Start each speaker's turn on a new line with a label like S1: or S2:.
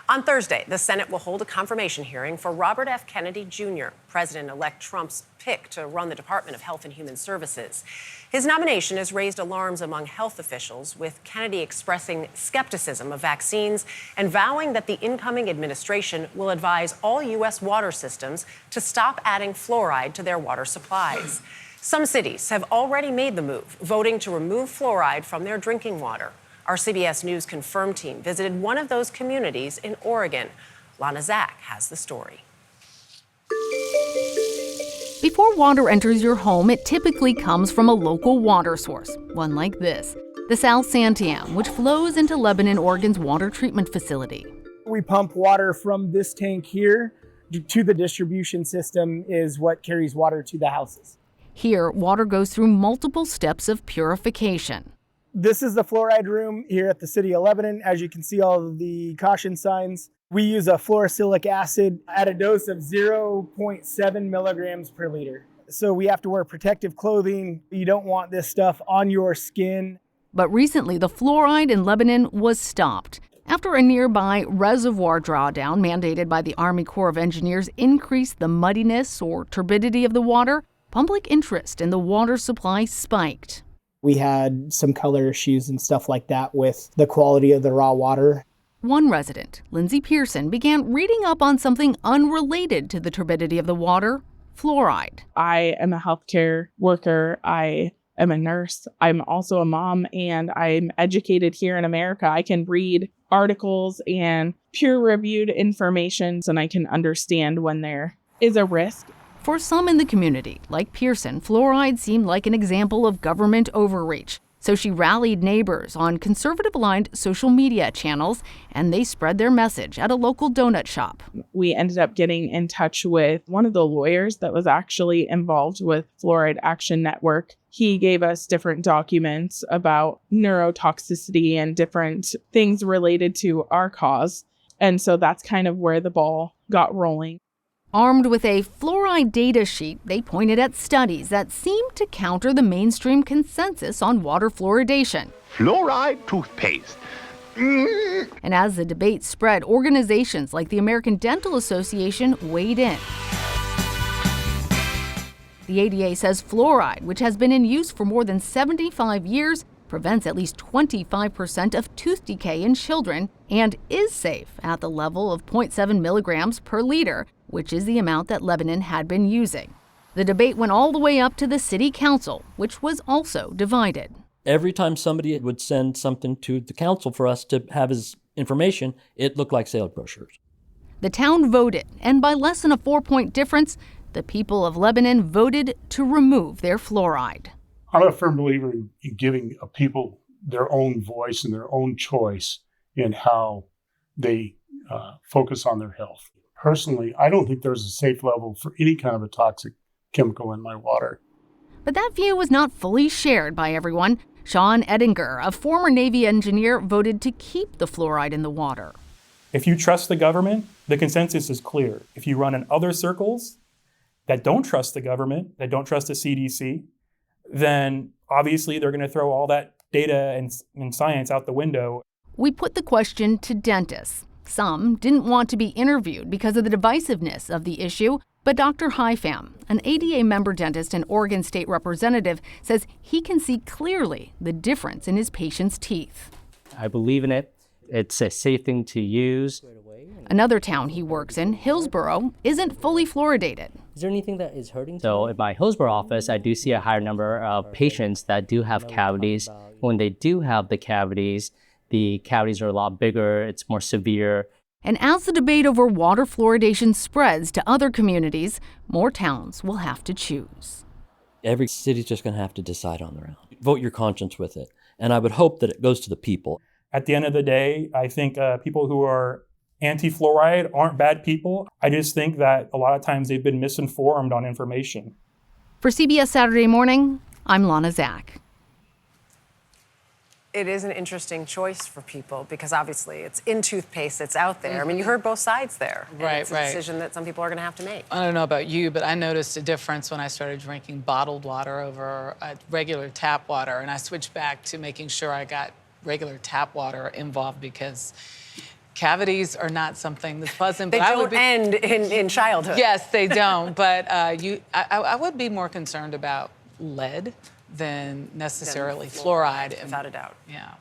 S1: On Thursday, the Senate will hold a confirmation hearing for Robert F. Kennedy Jr., President-elect Trump's pick to run the Department of Health and Human Services. His nomination has raised alarms among health officials, with Kennedy expressing skepticism of vaccines and vowing that the incoming administration will advise all U.S. water systems to stop adding fluoride to their water supplies. Some cities have already made the move, voting to remove fluoride from their drinking water. Our CBS News Confirmed team visited one of those communities in Oregon. Lana Zach has the story.
S2: Before water enters your home, it typically comes from a local water source, one like this, the South Santiam, which flows into Lebanon, Oregon's water treatment facility.
S3: We pump water from this tank here to the distribution system is what carries water to the houses.
S2: Here, water goes through multiple steps of purification.
S3: This is the fluoride room here at the city of Lebanon. As you can see all of the caution signs. We use a fluorosilicic acid at a dose of 0.7 milligrams per liter. So we have to wear protective clothing. You don't want this stuff on your skin.
S2: But recently, the fluoride in Lebanon was stopped after a nearby reservoir drawdown mandated by the Army Corps of Engineers increased the muddiness or turbidity of the water. Public interest in the water supply spiked.
S3: We had some color issues and stuff like that with the quality of the raw water.
S2: One resident, Lindsay Pearson, began reading up on something unrelated to the turbidity of the water, fluoride.
S4: I am a healthcare worker. I am a nurse. I'm also a mom, and I'm educated here in America. I can read articles and peer-reviewed information, and I can understand when there is a risk.
S2: For some in the community, like Pearson, fluoride seemed like an example of government overreach. So she rallied neighbors on conservative-aligned social media channels, and they spread their message at a local donut shop.
S4: We ended up getting in touch with one of the lawyers that was actually involved with Fluoride Action Network. He gave us different documents about neurotoxicity and different things related to our cause. And so that's kind of where the ball got rolling.
S2: Armed with a fluoride data sheet, they pointed at studies that seemed to counter the mainstream consensus on water fluoridation.
S5: Fluoride toothpaste.
S2: And as the debate spread, organizations like the American Dental Association weighed in. The ADA says fluoride, which has been in use for more than 75 years, prevents at least 25% of tooth decay in children and is safe at the level of 0.7 milligrams per liter, which is the amount that Lebanon had been using. The debate went all the way up to the city council, which was also divided.
S6: Every time somebody would send something to the council for us to have as information, it looked like sales brochures.
S2: The town voted, and by less than a 4-point difference, the people of Lebanon voted to remove their fluoride.
S7: I'm a firm believer in giving people their own voice and their own choice in how they focus on their health. Personally, I don't think there's a safe level for any kind of a toxic chemical in my water.
S2: But that view was not fully shared by everyone. Sean Ettinger, a former Navy engineer, voted to keep the fluoride in the water.
S8: If you trust the government, the consensus is clear. If you run in other circles that don't trust the government, that don't trust the CDC, then obviously they're going to throw all that data and science out the window.
S2: We put the question to dentists. Some didn't want to be interviewed because of the divisiveness of the issue, but Dr. Highfam, an ADA member dentist and Oregon State representative, says he can see clearly the difference in his patients' teeth.
S9: I believe in it. It's a safe thing to use.
S2: Another town he works in, Hillsborough, isn't fully fluoridated.
S6: Is there anything that is hurting?
S9: So in my Hillsborough office, I do see a higher number of patients that do have cavities. When they do have the cavities are a lot bigger, it's more severe.
S2: And as the debate over water fluoridation spreads to other communities, more towns will have to choose.
S6: Every city's just going to have to decide on their own. Vote your conscience with it. And I would hope that it goes to the people.
S8: At the end of the day, I think people who are anti-fluoride aren't bad people. I just think that a lot of times they've been misinformed on information.
S2: For CBS Saturday Morning, I'm Lana Zach.
S1: It is an interesting choice for people because obviously it's in toothpaste, it's out there. I mean, you heard both sides there.
S10: Right,
S1: it's a decision that some people are going to have to make.
S10: I don't know about you, but I noticed a difference when I started drinking bottled water over regular tap water, and I switched back to making sure I got regular tap water involved because Cavities are not something that's pleasant.
S1: They
S10: but
S1: don't end in childhood.
S10: Yes, they don't. But I would be more concerned about lead than necessarily fluoride.
S1: Without a doubt.
S10: Yeah.